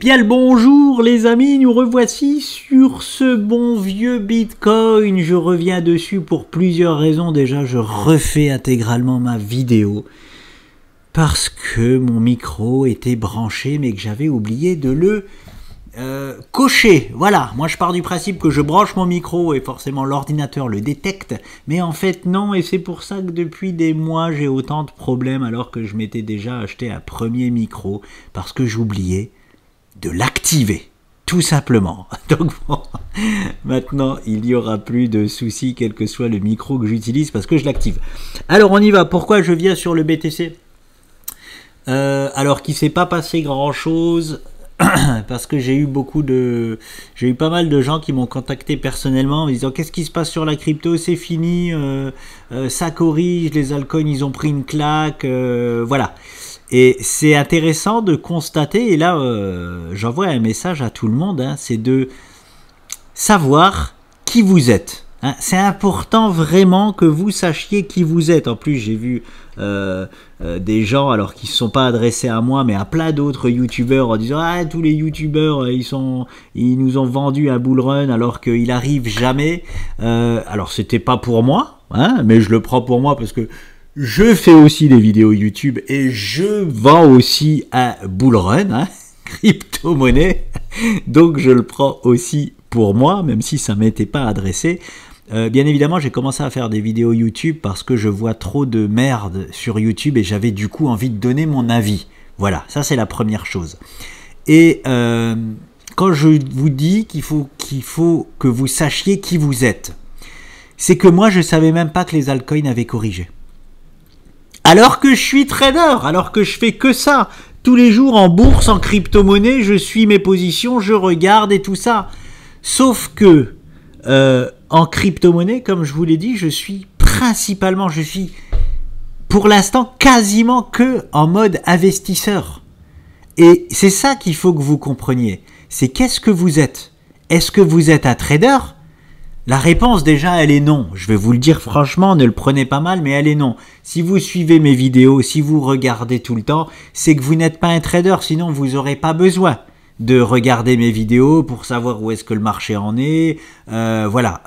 bien le bonjour les amis, nous revoici sur ce bon vieux Bitcoin. Je reviens dessus pour plusieurs raisons. Déjà, je refais intégralement ma vidéo parce que mon micro était branché mais que j'avais oublié de le cocher. Voilà, moi je pars du principe que je branche mon micro et forcément l'ordinateur le détecte, mais en fait non, et c'est pour ça que depuis des mois j'ai autant de problèmes alors que je m'étais déjà acheté un premier micro parce que j'oubliais de l'activer, tout simplement. Donc bon, maintenant il n'y aura plus de soucis quel que soit le micro que j'utilise parce que je l'active. Alors on y va, pourquoi je viens sur le BTC alors qu'il ne s'est pas passé grand chose parce que j'ai eu pas mal de gens qui m'ont contacté personnellement en me disant qu'est-ce qui se passe sur la crypto, c'est fini, ça corrige, les altcoins ils ont pris une claque, voilà. Et c'est intéressant de constater, et là j'envoie un message à tout le monde, hein, c'est de savoir qui vous êtes. Hein. C'est important vraiment que vous sachiez qui vous êtes. En plus j'ai vu des gens alors qui ne se sont pas adressés à moi mais à plein d'autres youtubeurs en disant ah tous les youtubeurs ils nous ont vendu un bull run alors qu'il arrive jamais. Alors c'était pas pour moi, hein, mais je le prends pour moi parce que je fais aussi des vidéos YouTube et je vends aussi un bull run, hein, crypto-monnaie, donc je le prends aussi pour moi même si ça ne m'était pas adressé. Bien évidemment, j'ai commencé à faire des vidéos YouTube parce que je vois trop de merde sur YouTube et j'avais du coup envie de donner mon avis. Voilà, ça c'est la première chose. Et quand je vous dis qu'il faut que vous sachiez qui vous êtes, c'est que moi je ne savais même pas que les altcoins avaient corrigé. Alors que je suis trader, alors que je fais que ça. Tous les jours en bourse, en crypto-monnaie, je suis mes positions, je regarde et tout ça. Sauf que en crypto-monnaie, comme je vous l'ai dit, je suis pour l'instant quasiment que en mode investisseur. Et c'est ça qu'il faut que vous compreniez. C'est qu'est-ce que vous êtes? Est-ce que vous êtes un trader? La réponse déjà elle est non. Je vais vous le dire franchement, ne le prenez pas mal, mais elle est non. Si vous suivez mes vidéos, si vous regardez tout le temps, c'est que vous n'êtes pas un trader, sinon vous n'aurez pas besoin de regarder mes vidéos pour savoir où est-ce que le marché en est. Voilà.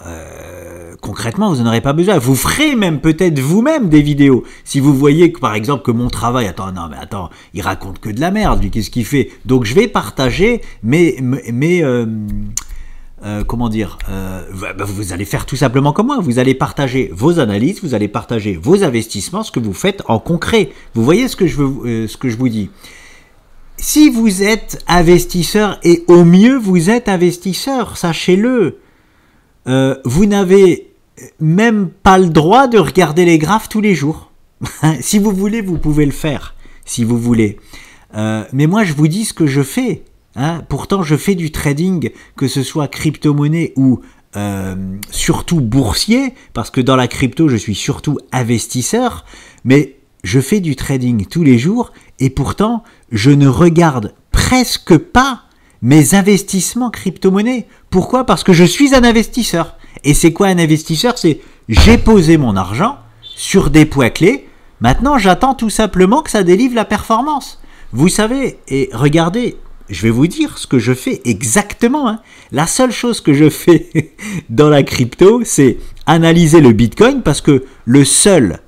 Concrètement, vous n'en aurez pas besoin. Vous ferez même peut-être vous-même des vidéos. Si vous voyez que par exemple que mon travail, attends, il raconte que de la merde, lui, qu'est-ce qu'il fait? Donc je vais partager comment dire, vous allez faire tout simplement comme moi. Vous allez partager vos analyses, vous allez partager vos investissements, ce que vous faites en concret. Vous voyez ce que je vous dis. Si vous êtes investisseur, et au mieux vous êtes investisseur, sachez-le, vous n'avez même pas le droit de regarder les graphes tous les jours. Si vous voulez, vous pouvez le faire, si vous voulez. Mais moi, je vous dis ce que je fais. Hein. Pourtant, je fais du trading, que ce soit crypto-monnaie ou surtout boursier, parce que dans la crypto, je suis surtout investisseur, mais je fais du trading tous les jours et pourtant, je ne regarde presque pas mes investissements crypto-monnaie. Pourquoi? Parce que je suis un investisseur. Et c'est quoi un investisseur? C'est j'ai posé mon argent sur des points clés. Maintenant, j'attends tout simplement que ça délivre la performance. Vous savez, et regardez, je vais vous dire ce que je fais exactement. Hein. La seule chose que je fais dans la crypto, c'est analyser le Bitcoin parce que le seul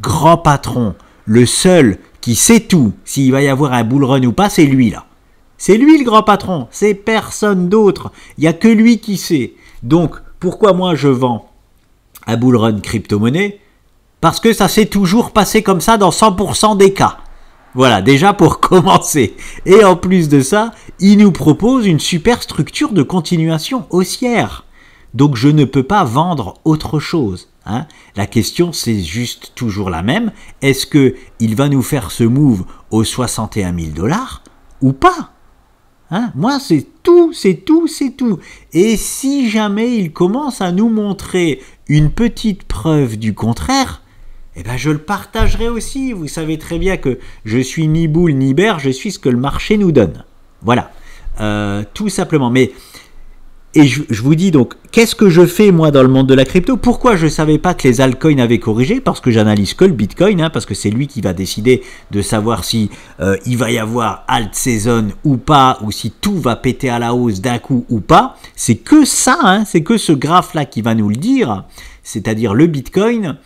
grand patron, le seul qui sait tout, s'il va y avoir un bull run ou pas, c'est lui là. C'est lui le grand patron, c'est personne d'autre. Il n'y a que lui qui sait. Donc, pourquoi moi je vends un bull run crypto-monnaie? Parce que ça s'est toujours passé comme ça dans 100% des cas. Voilà, déjà pour commencer. Et en plus de ça, il nous propose une super structure de continuation haussière. Donc je ne peux pas vendre autre chose. Hein. La question c'est juste toujours la même. Est-ce qu'il va nous faire ce move aux 61 000 $ ou pas? Hein. Moi c'est tout. Et si jamais il commence à nous montrer une petite preuve du contraire, eh ben je le partagerai aussi. Vous savez très bien que je suis ni boule ni bear, je suis ce que le marché nous donne. Voilà, tout simplement. Mais Et je vous dis donc, qu'est-ce que je fais moi dans le monde de la crypto? Pourquoi je ne savais pas que les altcoins avaient corrigé? Parce que j'analyse que le Bitcoin, hein, parce que c'est lui qui va décider de savoir si il va y avoir alt season ou pas, ou si tout va péter à la hausse d'un coup ou pas. C'est que ça, hein, c'est que ce graphe-là qui va nous le dire, c'est-à-dire le Bitcoin.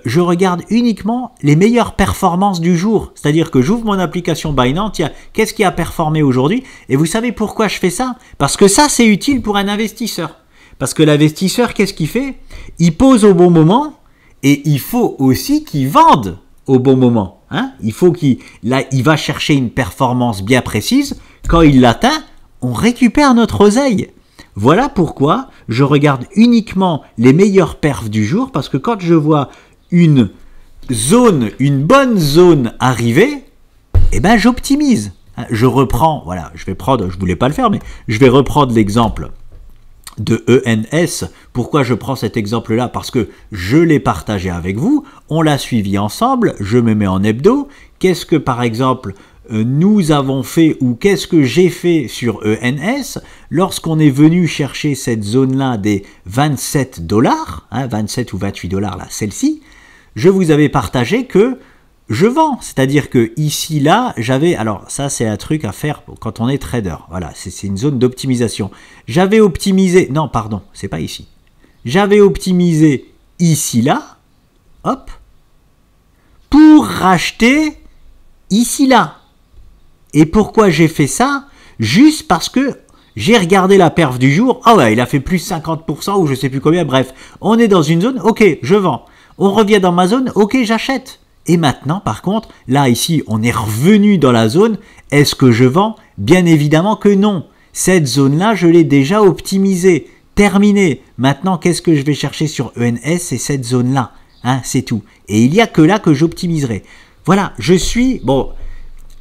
Je regarde uniquement les meilleures performances du jour. C'est-à-dire que j'ouvre mon application Binance, tiens, qu'est-ce qui a performé aujourd'hui? Et vous savez pourquoi je fais ça? Parce que ça, c'est utile pour un investisseur. Parce que l'investisseur, qu'est-ce qu'il fait? Il pose au bon moment et il faut aussi qu'il vende au bon moment. Hein? Il faut il va chercher une performance bien précise. Quand il l'atteint, on récupère notre oseille. Voilà pourquoi je regarde uniquement les meilleures perfs du jour, parce que quand je vois une bonne zone arriver, eh ben j'optimise. Je reprends, voilà, je voulais pas le faire, mais je vais reprendre l'exemple de ENS. Pourquoi je prends cet exemple-là? Parce que je l'ai partagé avec vous, on l'a suivi ensemble, je me mets en hebdo. Qu'est-ce que par exemple nous avons fait ou qu'est-ce que j'ai fait sur ENS lorsqu'on est venu chercher cette zone-là des 27 $, hein, 27 ou 28 $, là, celle-ci, je vous avais partagé que je vends. C'est-à-dire que ici, là, j'avais, alors ça c'est un truc à faire quand on est trader, voilà, c'est une zone d'optimisation. J'avais optimisé, non pardon, c'est pas ici. J'avais optimisé ici, là, hop, pour racheter ici, là. Et pourquoi j'ai fait ça? Juste parce que j'ai regardé la perf du jour. Ah ouais, il a fait plus 50% ou je sais plus combien. Bref, on est dans une zone. Ok, je vends. On revient dans ma zone. Ok, j'achète. Et maintenant, par contre, là, ici, on est revenu dans la zone. Est-ce que je vends? Bien évidemment que non. Cette zone-là, je l'ai déjà optimisée. Terminée. Maintenant, qu'est-ce que je vais chercher sur ENS? C'est cette zone-là. Hein, c'est tout. Et il n'y a que là que j'optimiserai. Voilà, je suis... Bon...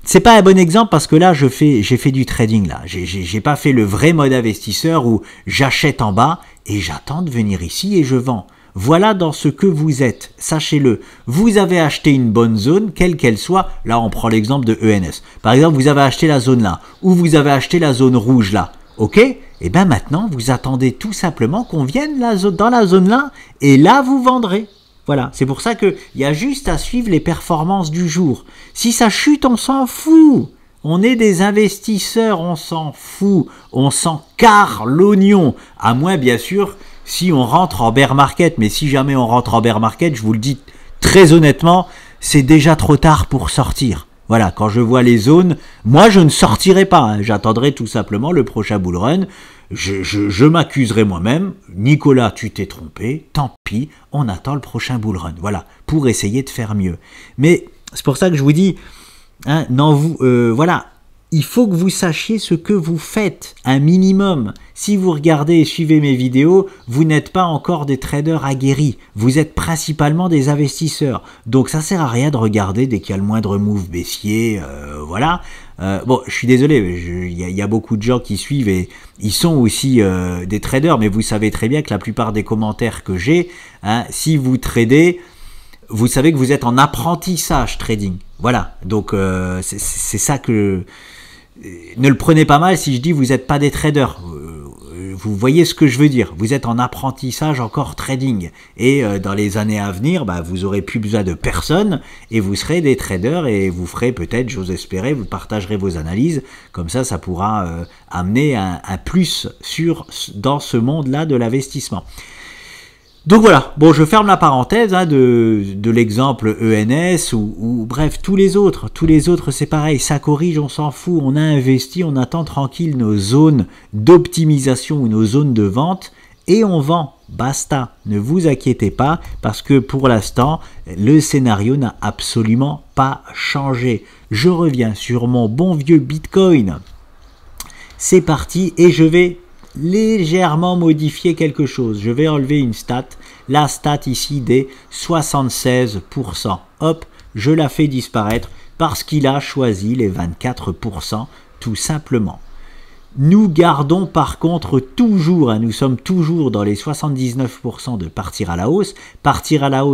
C'est pas un bon exemple parce que là, j'ai fait du trading là. J'ai pas fait le vrai mode investisseur où j'achète en bas et j'attends de venir ici et je vends. Voilà dans ce que vous êtes. Sachez-le. Vous avez acheté une bonne zone, quelle qu'elle soit. Là, on prend l'exemple de ENS. Par exemple, vous avez acheté la zone là ou vous avez acheté la zone rouge là. Ok? Et bien maintenant, vous attendez tout simplement qu'on vienne dans la zone là et là, vous vendrez. Voilà, c'est pour ça qu'il y a juste à suivre les performances du jour. Si ça chute, on s'en fout. On est des investisseurs, on s'en fout. On s'en carre l'oignon. À moins, bien sûr, si on rentre en bear market. Mais si jamais on rentre en bear market, je vous le dis très honnêtement, c'est déjà trop tard pour sortir. Voilà, quand je vois les zones, moi je ne sortirai pas. Hein. J'attendrai tout simplement le prochain bull run. Je m'accuserai moi-même. Nicolas, tu t'es trompé. Tant pis, on attend le prochain bull run. Voilà, pour essayer de faire mieux. Mais c'est pour ça que je vous dis, hein, voilà, il faut que vous sachiez ce que vous faites, un minimum. Si vous regardez et suivez mes vidéos, vous n'êtes pas encore des traders aguerris. Vous êtes principalement des investisseurs. Donc ça sert à rien de regarder dès qu'il y a le moindre move baissier, voilà. Bon, je suis désolé, il y a beaucoup de gens qui suivent et ils sont aussi des traders, mais vous savez très bien que la plupart des commentaires que j'ai, hein, si vous tradez, vous savez que vous êtes en apprentissage trading. Voilà, donc c'est ça que... Ne le prenez pas mal si je dis vous n'êtes pas des traders. Vous voyez ce que je veux dire. Vous êtes en apprentissage encore trading. Et dans les années à venir, bah, vous n'aurez plus besoin de personne et vous serez des traders et vous ferez peut-être, j'ose espérer, vous partagerez vos analyses. Comme ça, ça pourra amener un plus dans ce monde-là de l'investissement. Donc voilà, bon, je ferme la parenthèse hein, de l'exemple ENS ou bref, tous les autres c'est pareil, ça corrige, on s'en fout, on a investi, on attend tranquille nos zones d'optimisation ou nos zones de vente et on vend, basta, ne vous inquiétez pas parce que pour l'instant, le scénario n'a absolument pas changé. Je reviens sur mon bon vieux Bitcoin, c'est parti et je vais légèrement modifier quelque chose. Je vais enlever une stat, la stat ici des 76%. Hop, je la fais disparaître parce qu'il a choisi les 24% tout simplement. Nous gardons par contre toujours, hein, nous sommes toujours dans les 79% de partir à la hausse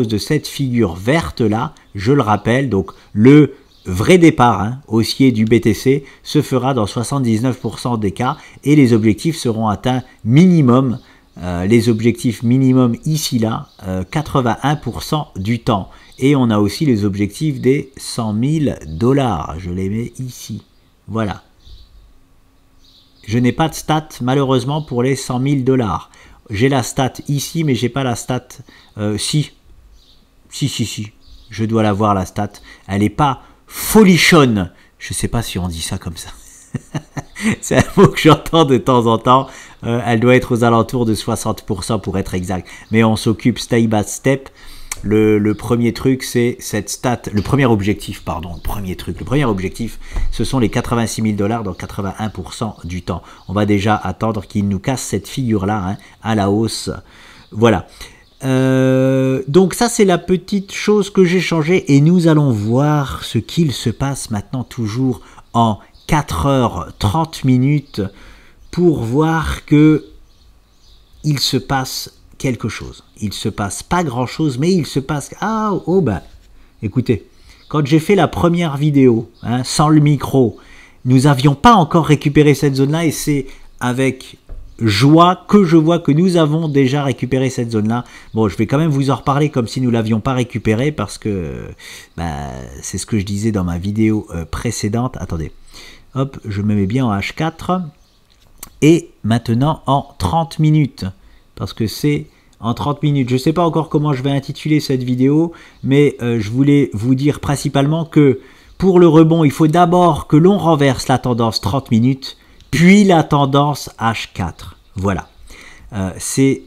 de cette figure verte là, je le rappelle, donc le vrai départ haussier du BTC se fera dans 79% des cas et les objectifs seront atteints minimum, les objectifs minimum ici là, 81% du temps. Et on a aussi les objectifs des 100 000 $. Je les mets ici. Voilà. Je n'ai pas de stat malheureusement pour les 100 000 $. J'ai la stat ici, mais j'ai pas la stat. Si. Je dois l'avoir la stat. Elle n'est pas folichonne. Je sais pas si on dit ça comme ça. C'est un mot que j'entends de temps en temps. Elle doit être aux alentours de 60% pour être exact. Mais on s'occupe step by step. Le premier truc, c'est cette stat. Le premier objectif, ce sont les 86 000 $ dans 81% du temps. On va déjà attendre qu'il nous casse cette figure-là à la hausse. Voilà. Donc ça, c'est la petite chose que j'ai changée. Et nous allons voir ce qu'il se passe maintenant toujours en 4h30 pour voir que il se passe quelque chose. Il se passe pas grand chose, mais il se passe... écoutez, quand j'ai fait la première vidéo, sans le micro, nous n'avions pas encore récupéré cette zone-là et c'est avec joie que je vois que nous avons déjà récupéré cette zone-là. Bon, je vais quand même vous en reparler comme si nous ne l'avions pas récupéré parce que c'est ce que je disais dans ma vidéo précédente. Attendez, hop, je me mets bien en H4 et maintenant en 30 minutes parce que c'est en 30 minutes. Je ne sais pas encore comment je vais intituler cette vidéo, mais je voulais vous dire principalement que pour le rebond, il faut d'abord que l'on renverse la tendance 30 minutes, puis la tendance H4. Voilà. C'est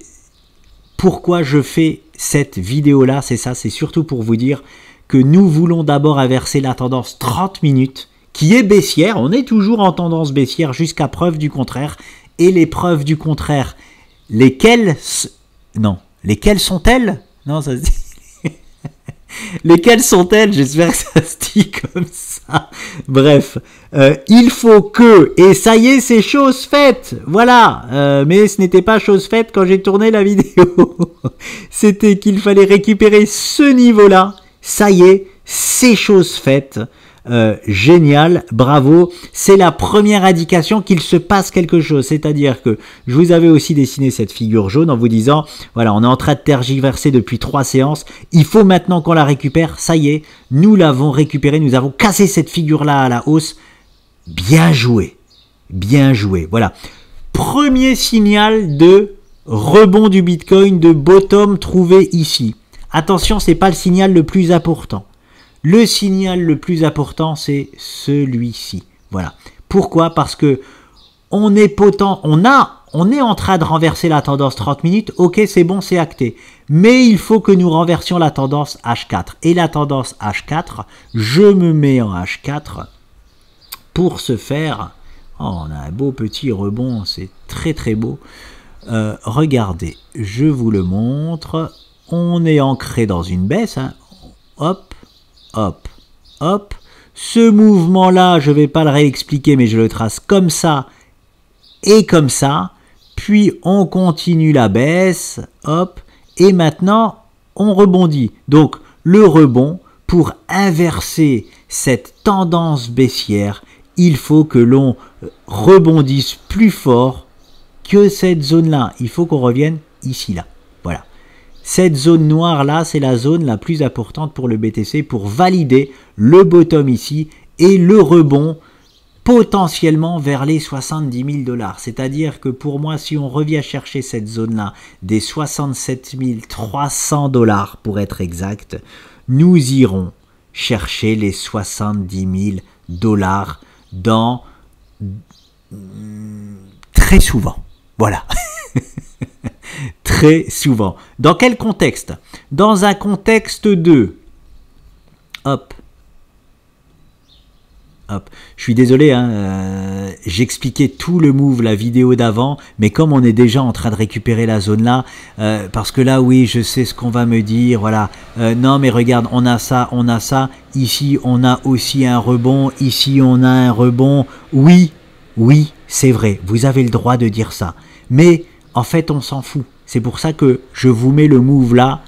pourquoi je fais cette vidéo-là, c'est ça, c'est surtout pour vous dire que nous voulons d'abord inverser la tendance 30 minutes, qui est baissière. On est toujours en tendance baissière jusqu'à preuve du contraire. Et les preuves du contraire, lesquelles sont-elles? Non, ça se dit. Lesquelles sont-elles? J'espère que ça se dit comme ça. Bref, il faut que, et ça y est, c'est chose faite. Voilà, mais ce n'était pas chose faite quand j'ai tourné la vidéo. C'était qu'il fallait récupérer ce niveau-là. Ça y est, c'est chose faite. Génial, bravo, c'est la première indication qu'il se passe quelque chose, c'est-à-dire que je vous avais aussi dessiné cette figure jaune en vous disant, voilà, on est en train de tergiverser depuis 3 séances, il faut maintenant qu'on la récupère, ça y est, nous l'avons récupérée, nous avons cassé cette figure-là à la hausse, bien joué, voilà. Premier signal de rebond du Bitcoin, de bottom trouvé ici. Attention, c'est pas le signal le plus important. Le signal le plus important, c'est celui-ci. Voilà. Pourquoi? Parce que on est en train de renverser la tendance 30 minutes. Ok, c'est bon, c'est acté. Mais il faut que nous renversions la tendance H4. Et la tendance H4, je me mets en H4 pour ce faire. Oh, on a un beau petit rebond, c'est très très beau. Regardez, je vous le montre. On est ancré dans une baisse. Hop. Hop, hop, ce mouvement-là, je ne vais pas le réexpliquer, mais je le trace comme ça et comme ça, puis on continue la baisse, hop, et maintenant, on rebondit. Donc, le rebond, pour inverser cette tendance baissière, il faut que l'on rebondisse plus fort que cette zone-là. Il faut qu'on revienne ici, là, voilà. Cette zone noire là, c'est la zone la plus importante pour le BTC pour valider le bottom ici et le rebond potentiellement vers les 70 000 $. C'est-à-dire que pour moi, si on revient chercher cette zone là des 67 300 $ pour être exact, nous irons chercher les 70 000 $ dans très souvent. Voilà. Très souvent. Dans quel contexte? Dans un contexte de... Hop. Hop. Je suis désolé, j'expliquais tout le move, la vidéo d'avant, mais comme on est déjà en train de récupérer la zone là, parce que là, oui, je sais ce qu'on va me dire, voilà. Non, mais regarde, on a ça, ici, on a aussi un rebond, ici, on a un rebond. Oui, c'est vrai, vous avez le droit de dire ça. Mais... en fait, on s'en fout. C'est pour ça que je vous mets le move là,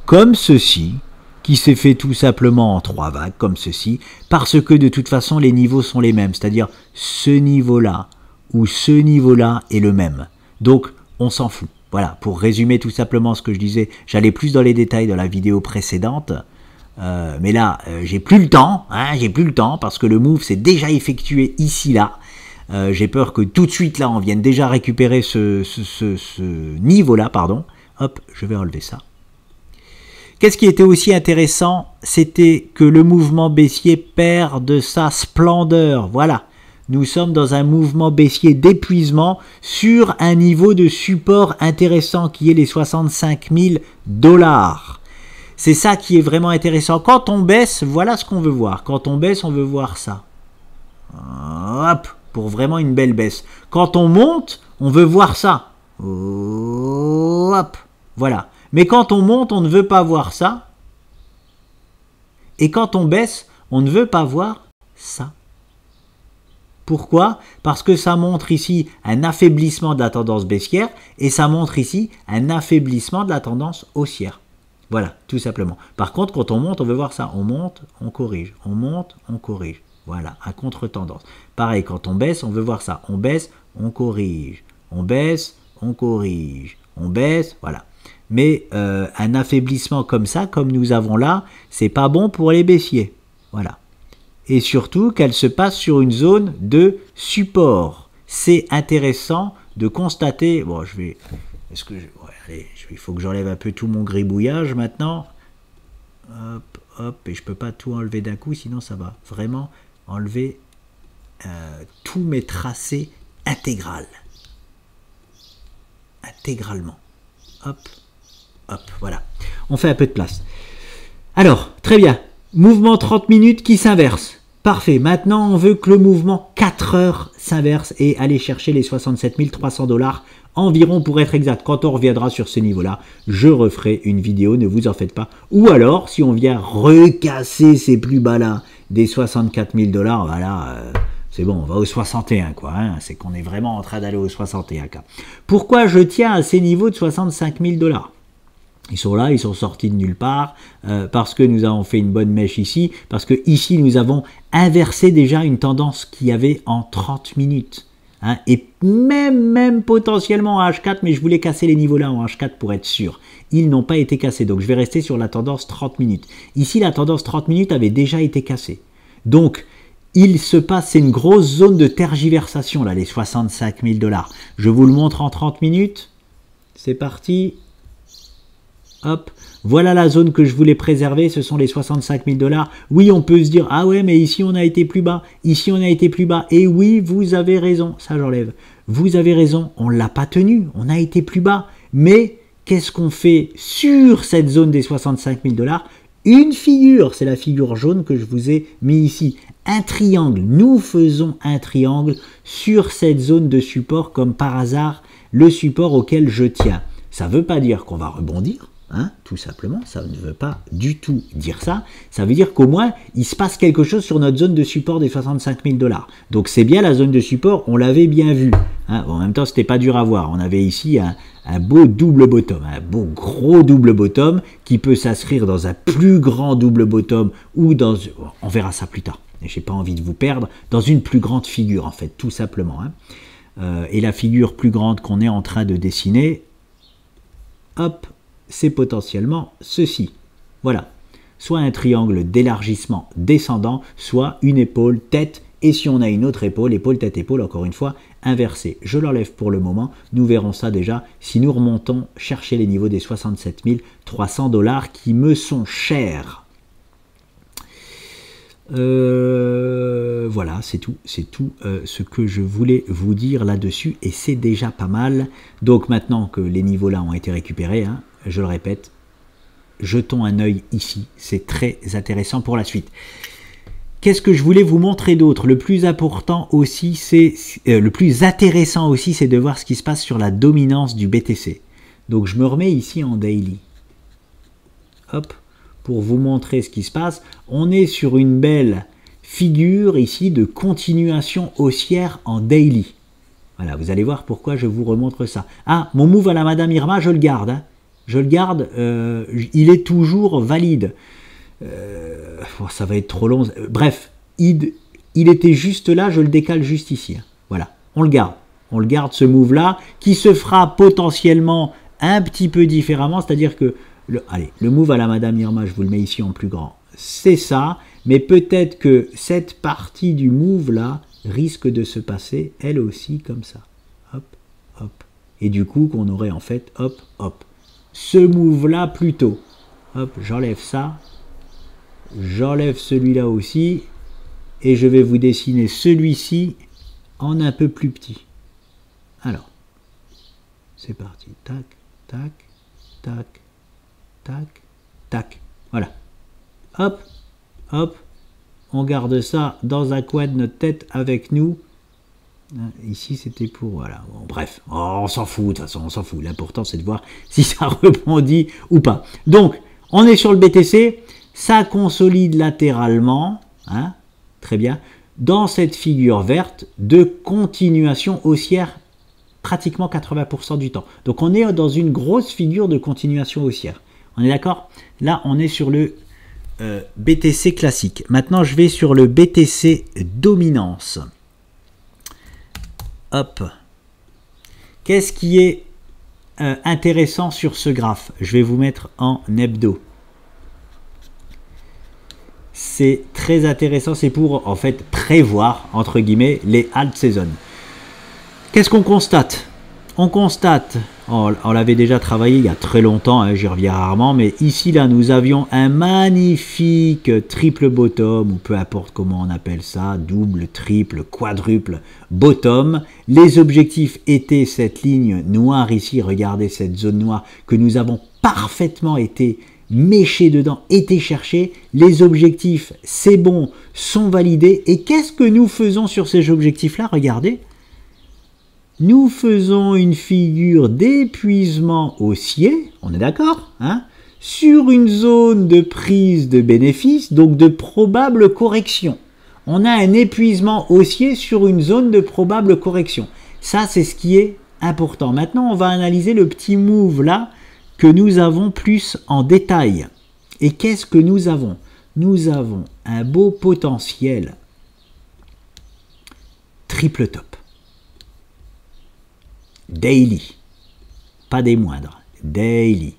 comme ceci. qui s'est fait tout simplement en 3 vagues, comme ceci, parce que de toute façon, les niveaux sont les mêmes, c'est-à-dire ce niveau-là ou ce niveau-là est le même. Donc, on s'en fout. Voilà, pour résumer tout simplement ce que je disais, j'allais plus dans les détails de la vidéo précédente, mais là, j'ai plus le temps, parce que le move s'est déjà effectué ici, là. J'ai peur que tout de suite, là, on vienne déjà récupérer ce niveau-là, pardon. Hop, je vais enlever ça. Qu'est-ce qui était aussi intéressant? C'était que le mouvement baissier perd de sa splendeur. Voilà, nous sommes dans un mouvement baissier d'épuisement sur un niveau de support intéressant qui est les 65 000 $. C'est ça qui est vraiment intéressant. Quand on baisse, voilà ce qu'on veut voir. Quand on baisse, on veut voir ça. Hop, pour vraiment une belle baisse. Quand on monte, on veut voir ça. Hop, voilà. Mais quand on monte, on ne veut pas voir ça. Et quand on baisse, on ne veut pas voir ça. Pourquoi? Parce que ça montre ici un affaiblissement de la tendance baissière et ça montre ici un affaiblissement de la tendance haussière. Voilà, tout simplement. Par contre, quand on monte, on veut voir ça. On monte, on corrige. On monte, on corrige. Voilà, à contre-tendance. Pareil, quand on baisse, on veut voir ça. On baisse, on corrige. On baisse, on corrige. On baisse, voilà. Mais un affaiblissement comme ça, comme nous avons là, c'est pas bon pour les baissiers. Voilà. Et surtout qu'elle se passe sur une zone de support. C'est intéressant de constater. Bon, je vais. Est-ce que allez, il faut que j'enlève un peu tout mon gribouillage maintenant. Hop, hop, et je peux pas tout enlever d'un coup, sinon ça va vraiment enlever tous mes tracés intégralement. Hop. Hop, voilà. On fait un peu de place. Alors, très bien. Mouvement 30 minutes qui s'inverse. Parfait. Maintenant, on veut que le mouvement 4 heures s'inverse et aller chercher les 67 300 $ environ pour être exact. Quand on reviendra sur ce niveau-là, je referai une vidéo, ne vous en faites pas. Ou alors, si on vient recasser ces plus bas-là des 64 000 $, voilà... c'est bon, on va au 61, quoi. Hein. C'est qu'on est vraiment en train d'aller au 61. Pourquoi je tiens à ces niveaux de 65 000 $? Ils sont là, ils sont sortis de nulle part, parce que nous avons fait une bonne mèche ici, parce que ici nous avons inversé déjà une tendance qu'il y avait en 30 minutes. Hein, et même potentiellement en H4, mais je voulais casser les niveaux là en H4 pour être sûr. Ils n'ont pas été cassés, donc je vais rester sur la tendance 30 minutes. Ici, la tendance 30 minutes avait déjà été cassée. Donc, il se passe, c'est une grosse zone de tergiversation, là, les 65 000 $. Je vous le montre en 30 minutes. C'est parti. Hop, voilà la zone que je voulais préserver, ce sont les 65 000 $. Oui, on peut se dire, ah ouais, mais ici on a été plus bas, ici on a été plus bas. Et oui, vous avez raison, ça j'enlève. Vous avez raison, on ne l'a pas tenu, on a été plus bas. Mais qu'est-ce qu'on fait sur cette zone des 65 000 $? Une figure, c'est la figure jaune que je vous ai mis ici. Un triangle, nous faisons un triangle sur cette zone de support comme par hasard, le support auquel je tiens. Ça ne veut pas dire qu'on va rebondir. Hein, tout simplement, ça ne veut pas du tout dire ça. Ça veut dire qu'au moins, il se passe quelque chose sur notre zone de support des 65 000 $. Donc c'est bien la zone de support, on l'avait bien vu. Hein. Bon, en même temps, c'était pas dur à voir. On avait ici un beau double bottom, un beau gros double bottom qui peut s'inscrire dans un plus grand double bottom ou dans... On verra ça plus tard. Je n'ai pas envie de vous perdre. Dans une plus grande figure, en fait, tout simplement. Hein. Et la figure plus grande qu'on est en train de dessiner, hop, c'est potentiellement ceci. Voilà. Soit un triangle d'élargissement descendant, soit une épaule, tête, et si on a une autre épaule, épaule, tête, épaule, encore une fois, inversée. Je l'enlève pour le moment. Nous verrons ça déjà si nous remontons chercher les niveaux des 67 300 $ qui me sont chers. Voilà, c'est tout ce que je voulais vous dire là-dessus et c'est déjà pas mal. Donc maintenant que les niveaux là ont été récupérés, hein, je le répète, jetons un œil ici, c'est très intéressant pour la suite. Qu'est-ce que je voulais vous montrer d'autre? Le plus important aussi, c'est le plus intéressant aussi, c'est de voir ce qui se passe sur la dominance du BTC. Donc je me remets ici en daily. Hop, pour vous montrer ce qui se passe. On est sur une belle figure ici de continuation haussière en daily. Voilà, vous allez voir pourquoi je vous remontre ça. Ah, mon move à la Madame Irma, je le garde. Hein. Je le garde, il est toujours valide. ça va être trop long. Bref, il était juste là, je le décale juste ici. Hein. Voilà, on le garde. On le garde ce move-là, qui se fera potentiellement un petit peu différemment, c'est-à-dire que, le move à la Madame Irma, je vous le mets ici en plus grand, c'est ça, mais peut-être que cette partie du move-là risque de se passer, elle aussi, comme ça. Hop, hop. Et du coup, qu'on aurait en fait, hop, hop. Ce move-là plutôt. Hop, j'enlève ça. J'enlève celui-là aussi. Et je vais vous dessiner celui-ci en un peu plus petit. Alors, c'est parti. Tac, tac, tac, tac, tac. Voilà. Hop, hop. On garde ça dans un coin de notre tête avec nous. Ici, c'était pour... Voilà. Bon, bref, on s'en fout. De toute façon, on s'en fout. L'important, c'est de voir si ça rebondit ou pas. Donc, on est sur le BTC. Ça consolide latéralement. Hein, très bien. Dans cette figure verte de continuation haussière pratiquement 80% du temps. Donc, on est dans une grosse figure de continuation haussière. On est d'accord? Là, on est sur le BTC classique. Maintenant, je vais sur le BTC dominance. Hop. Qu'est-ce qui est intéressant sur ce graphe? Je vais vous mettre en hebdo. C'est très intéressant. C'est pour, en fait, prévoir, entre guillemets, les alt season. Qu'est-ce qu'on constate? On constate, on l'avait déjà travaillé il y a très longtemps, hein, j'y reviens rarement, mais ici, là, nous avions un magnifique triple bottom, ou peu importe comment on appelle ça, double, triple, quadruple bottom. Les objectifs étaient cette ligne noire ici, regardez cette zone noire que nous avons parfaitement été méchés dedans, été cherchés. Les objectifs, c'est bon, sont validés. Et qu'est-ce que nous faisons sur ces objectifs-là? Regardez. Nous faisons une figure d'épuisement haussier, on est d'accord, hein, sur une zone de prise de bénéfice, donc de probable correction. On a un épuisement haussier sur une zone de probable correction. Ça, c'est ce qui est important. Maintenant, on va analyser le petit move là que nous avons plus en détail. Et qu'est-ce que nous avons? Nous avons un beau potentiel triple top. Daily, pas des moindres, daily.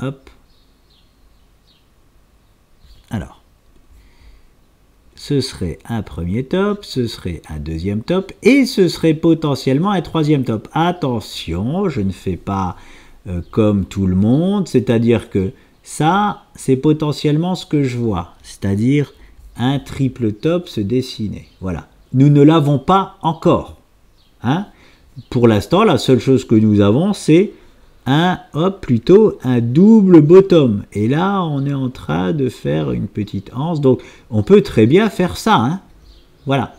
Hop. Alors, ce serait un premier top, ce serait un deuxième top, et ce serait potentiellement un troisième top. Attention, je ne fais pas comme tout le monde, c'est-à-dire que ça, c'est potentiellement ce que je vois, c'est-à-dire un triple top se dessiner. Voilà, nous ne l'avons pas encore. Hein? Pour l'instant, la seule chose que nous avons, c'est un double bottom. Et là, on est en train de faire une petite anse. Donc, on peut très bien faire ça. Hein? Voilà.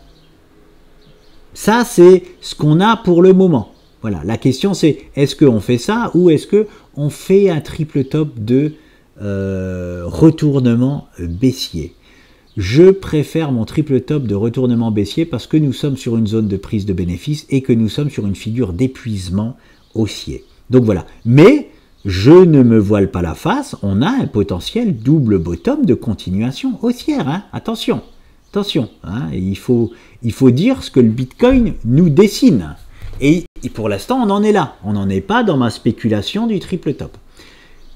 Ça, c'est ce qu'on a pour le moment. Voilà. La question, c'est est-ce qu'on fait ça ou est-ce qu'on fait un triple top de retournement baissier? Je préfère mon triple top de retournement baissier parce que nous sommes sur une zone de prise de bénéfice et que nous sommes sur une figure d'épuisement haussier. Donc voilà. Mais je ne me voile pas la face. On a un potentiel double bottom de continuation haussière. Hein. Attention, attention. Hein. Et il faut dire ce que le Bitcoin nous dessine. Et pour l'instant, on en est là. On n'en est pas dans ma spéculation du triple top.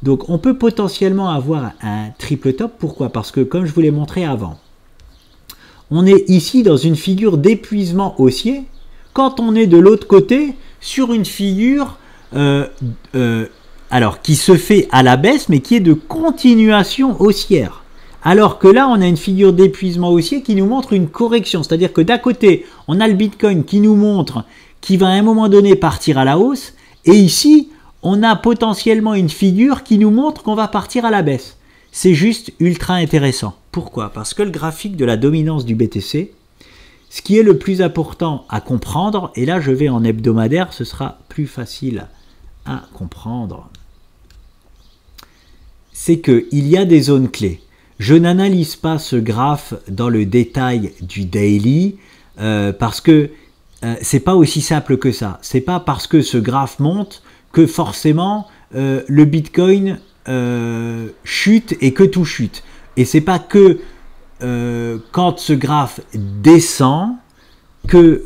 Donc, on peut potentiellement avoir un triple top. Pourquoi? Parce que, comme je vous l'ai montré avant, on est ici dans une figure d'épuisement haussier, quand on est de l'autre côté sur une figure alors qui se fait à la baisse, mais qui est de continuation haussière. Alors que là, on a une figure d'épuisement haussier qui nous montre une correction. C'est-à-dire que d'un côté, on a le Bitcoin qui nous montre qu'il va à un moment donné partir à la hausse, et ici, on a potentiellement une figure qui nous montre qu'on va partir à la baisse. C'est juste ultra intéressant. Pourquoi? Parce que le graphique de la dominance du BTC, ce qui est le plus important à comprendre, et là je vais en hebdomadaire, ce sera plus facile à comprendre, c'est qu'il y a des zones clés. Je n'analyse pas ce graphe dans le détail du daily, parce que c'est pas aussi simple que ça. C'est pas parce que ce graphe monte que forcément le Bitcoin chute et que tout chute. Et c'est pas que quand ce graphe descend, que,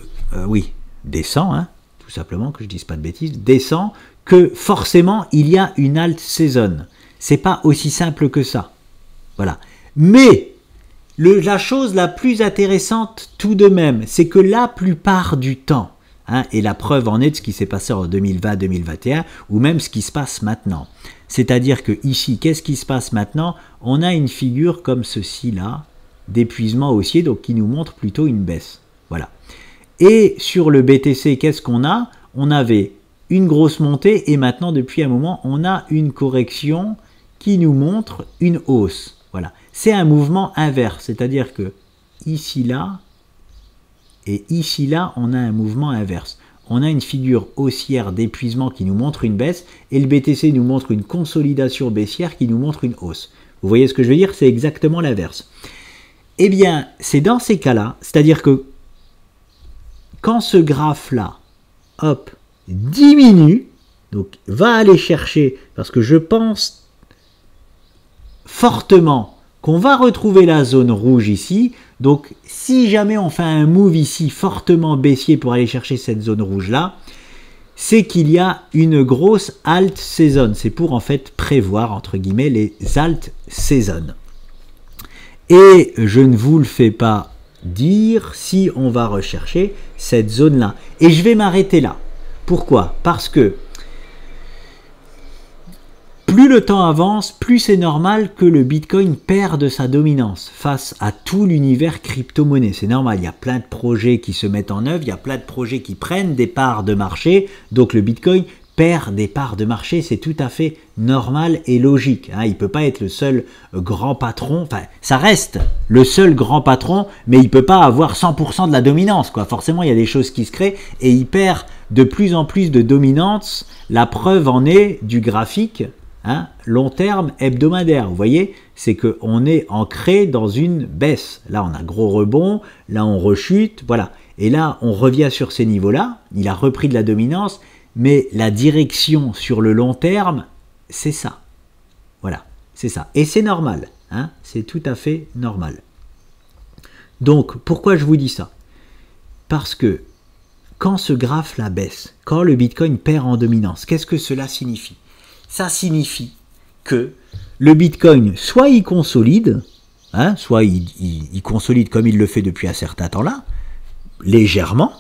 descend, hein, tout simplement, que je dise pas de bêtises, descend, que forcément il y a une halte saison. C'est pas aussi simple que ça. Voilà. Mais la chose la plus intéressante tout de même, c'est que la plupart du temps, hein, et la preuve en est de ce qui s'est passé en 2020-2021, ou même ce qui se passe maintenant. C'est-à-dire que ici, qu'est-ce qui se passe maintenant? On a une figure comme ceci là, d'épuisement haussier, donc qui nous montre plutôt une baisse. Voilà. Et sur le BTC, qu'est-ce qu'on a? On avait une grosse montée et maintenant, depuis un moment, on a une correction qui nous montre une hausse. Voilà. C'est un mouvement inverse, c'est-à-dire que ici là et ici là, on a un mouvement inverse. On a une figure haussière d'épuisement qui nous montre une baisse et le BTC nous montre une consolidation baissière qui nous montre une hausse. Vous voyez ce que je veux dire? C'est exactement l'inverse. Eh bien, c'est dans ces cas-là, c'est-à-dire que quand ce graphe-là, hop, diminue, donc va aller chercher, parce que je pense fortement qu'on va retrouver la zone rouge ici. Donc, si jamais on fait un move ici fortement baissier pour aller chercher cette zone rouge-là, c'est qu'il y a une grosse alt saison. C'est pour en fait prévoir, entre guillemets, les alt saisons. Et je ne vous le fais pas dire si on va rechercher cette zone-là. Et je vais m'arrêter là. Pourquoi? Parce que plus le temps avance, plus c'est normal que le Bitcoin perde sa dominance face à tout l'univers crypto-monnaie. C'est normal, il y a plein de projets qui se mettent en œuvre, il y a plein de projets qui prennent des parts de marché, donc le Bitcoin perd des parts de marché, c'est tout à fait normal et logique. Hein. Il ne peut pas être le seul grand patron, enfin ça reste le seul grand patron, mais il ne peut pas avoir 100% de la dominance, quoi. Forcément, il y a des choses qui se créent et il perd de plus en plus de dominance. La preuve en est du graphique. Hein, long terme hebdomadaire, vous voyez, c'est qu'on est ancré dans une baisse. Là, on a gros rebond, là, on rechute, voilà. Et là, on revient sur ces niveaux-là, il a repris de la dominance, mais la direction sur le long terme, c'est ça. Voilà, c'est ça. Et c'est normal, hein, c'est tout à fait normal. Donc, pourquoi je vous dis ça? Parce que quand ce graphe-là baisse, quand le Bitcoin perd en dominance, qu'est-ce que cela signifie? Ça signifie que le Bitcoin, soit il consolide, hein, soit il consolide comme il le fait depuis un certain temps là, légèrement,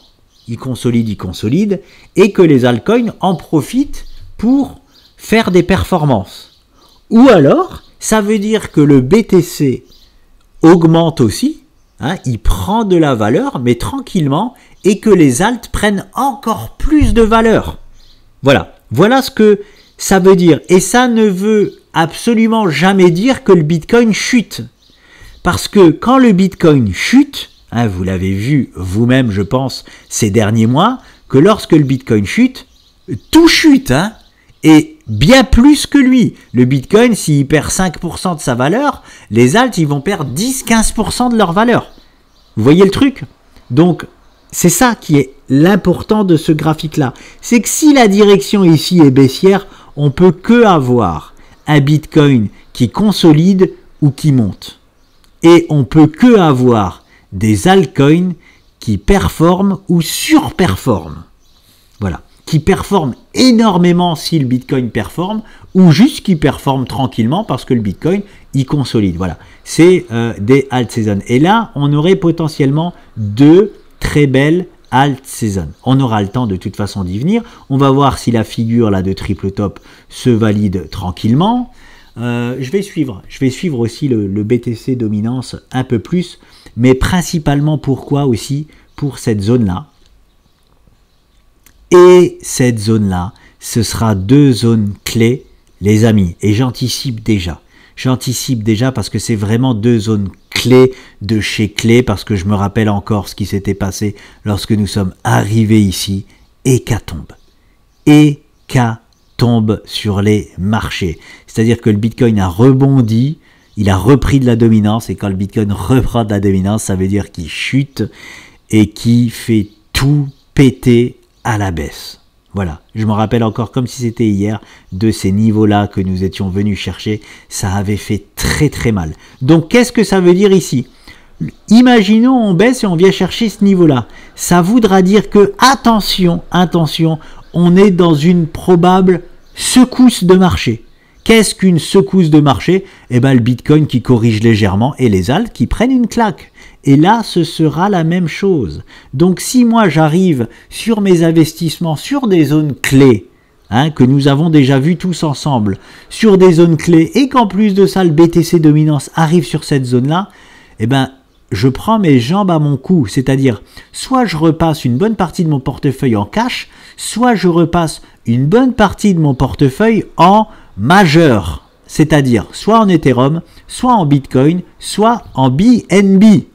il consolide, et que les altcoins en profitent pour faire des performances. Ou alors, ça veut dire que le BTC augmente aussi, hein, il prend de la valeur, mais tranquillement, et que les alts prennent encore plus de valeur. Voilà, voilà ce que ça veut dire, et ça ne veut absolument jamais dire que le Bitcoin chute. Parce que quand le Bitcoin chute, hein, vous l'avez vu vous-même, je pense, ces derniers mois, que lorsque le Bitcoin chute, tout chute, hein, et bien plus que lui. Le Bitcoin, s'il perd 5% de sa valeur, les alts, ils vont perdre 10-15% de leur valeur. Vous voyez le truc? Donc, c'est ça qui est l'important de ce graphique-là. C'est que si la direction ici est baissière, on peut que avoir un Bitcoin qui consolide ou qui monte. Et on peut que avoir des altcoins qui performent ou surperforment. Voilà. Qui performent énormément si le Bitcoin performe ou juste qui performent tranquillement parce que le Bitcoin, il consolide. Voilà. C'est des alt seasons. Et là, on aurait potentiellement deux très belles alt season. On aura le temps de toute façon d'y venir. On va voir si la figure là de triple top se valide tranquillement. Je vais suivre aussi le BTC dominance un peu plus, mais principalement pourquoi aussi pour cette zone là. Et cette zone là, ce sera deux zones clés, les amis. Et j'anticipe déjà. J'anticipe déjà parce que c'est vraiment deux zones clés de chez clés, parce que je me rappelle encore ce qui s'était passé lorsque nous sommes arrivés ici. Hécatombe. Hécatombe sur les marchés. C'est-à-dire que le Bitcoin a rebondi, il a repris de la dominance, et quand le Bitcoin reprend de la dominance, ça veut dire qu'il chute et qu'il fait tout péter à la baisse. Voilà, je me rappelle encore comme si c'était hier de ces niveaux-là que nous étions venus chercher. Ça avait fait très très mal. Donc qu'est-ce que ça veut dire ici? Imaginons on baisse et on vient chercher ce niveau-là. Ça voudra dire que, attention, attention, on est dans une probable secousse de marché. Qu'est-ce qu'une secousse de marché? Eh bien le Bitcoin qui corrige légèrement et les alts qui prennent une claque. Et là, ce sera la même chose. Donc si moi j'arrive sur mes investissements sur des zones clés, que nous avons déjà vu tous ensemble, sur des zones clés, et qu'en plus de ça, le BTC dominance arrive sur cette zone-là, eh ben je prends mes jambes à mon cou, c'est-à-dire soit je repasse une bonne partie de mon portefeuille en cash, soit je repasse une bonne partie de mon portefeuille en majeur, c'est-à-dire soit en Ethereum, soit en Bitcoin, soit en BNB,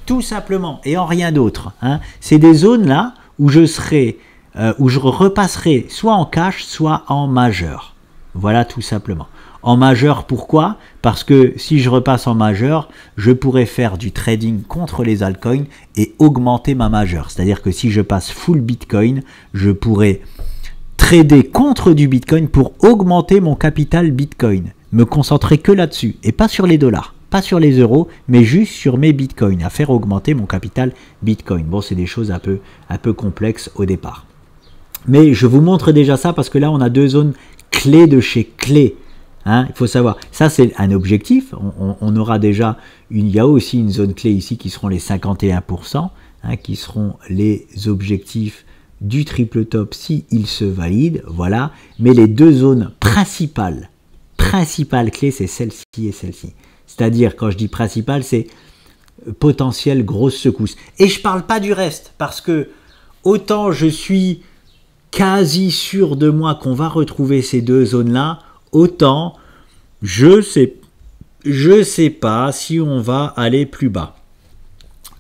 tout simplement, et en rien d'autre. C'est des zones là où je repasserai soit en cash, soit en majeur. Voilà tout simplement. En majeur, pourquoi? Parce que si je repasse en majeur, je pourrais faire du trading contre les altcoins et augmenter ma majeure. C'est-à-dire que si je passe full Bitcoin, je pourrais trader contre du Bitcoin pour augmenter mon capital Bitcoin. Me concentrer que là-dessus et pas sur les dollars, pas sur les euros, mais juste sur mes Bitcoins, à faire augmenter mon capital Bitcoin. Bon, c'est des choses un peu complexes au départ. Mais je vous montre déjà ça parce que là, on a deux zones clés de chez clés. Il faut savoir, ça c'est un objectif, on aura déjà, il y a aussi une zone clé ici qui seront les 51%, qui seront les objectifs du triple top si il se valide, voilà, mais les deux zones principales clés, c'est celle-ci et celle-ci. C'est-à-dire, quand je dis principale, c'est potentielle grosse secousse. Et je ne parle pas du reste, parce que autant je suis quasi sûr de moi qu'on va retrouver ces deux zones-là, autant je sais pas si on va aller plus bas.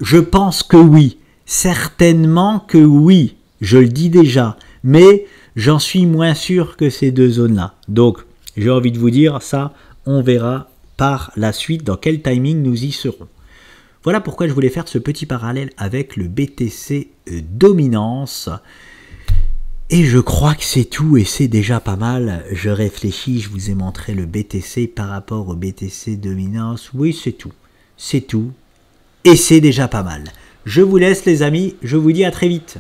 Je pense que oui, certainement que oui, je le dis déjà, mais j'en suis moins sûr que ces deux zones-là. Donc, j'ai envie de vous dire, ça, on verra par la suite dans quel timing nous y serons. Voilà pourquoi je voulais faire ce petit parallèle avec le BTC dominance. Et je crois que c'est tout et c'est déjà pas mal. Je réfléchis, je vous ai montré le BTC par rapport au BTC dominance. Oui, c'est tout. C'est tout. Et c'est déjà pas mal. Je vous laisse les amis, je vous dis à très vite.